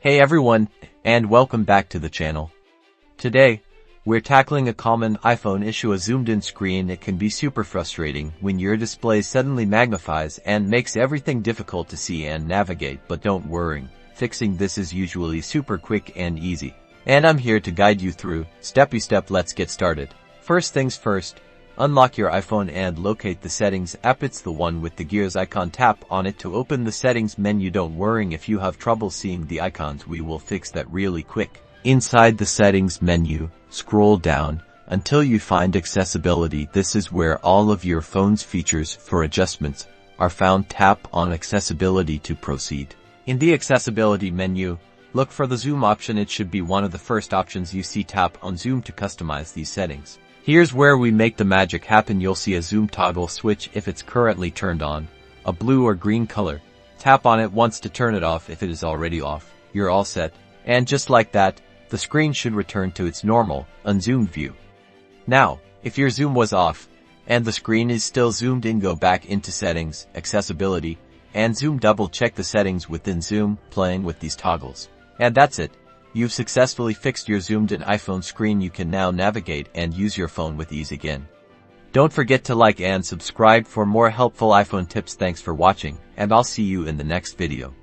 Hey everyone, and welcome back to the channel. Today, we're tackling a common iPhone issue: a zoomed-in screen. It can be super frustrating when your display suddenly magnifies and makes everything difficult to see and navigate, but don't worry. Fixing this is usually super quick and easy. And I'm here to guide you through, step by step. Let's get started. First things first, unlock your iPhone and locate the Settings app. It's the one with the gears icon. Tap on it to open the Settings menu. Don't worry if you have trouble seeing the icons, we will fix that really quick. Inside the Settings menu, scroll down until you find Accessibility. This is where all of your phone's features for adjustments are found. Tap on Accessibility to proceed. In the Accessibility menu, look for the Zoom option. It should be one of the first options you see. Tap on Zoom to customize these settings. Here's where we make the magic happen. You'll see a zoom toggle switch if it's currently turned on, a blue or green color. Tap on it once to turn it off. If it is already off, you're all set. And just like that, the screen should return to its normal, unzoomed view. Now, if your zoom was off, and the screen is still zoomed in, go back into Settings, Accessibility, and Zoom. Double check the settings within Zoom, playing with these toggles. And that's it. You've successfully fixed your zoomed-in iPhone screen. You can now navigate and use your phone with ease again. Don't forget to like and subscribe for more helpful iPhone tips. Thanks for watching, and I'll see you in the next video.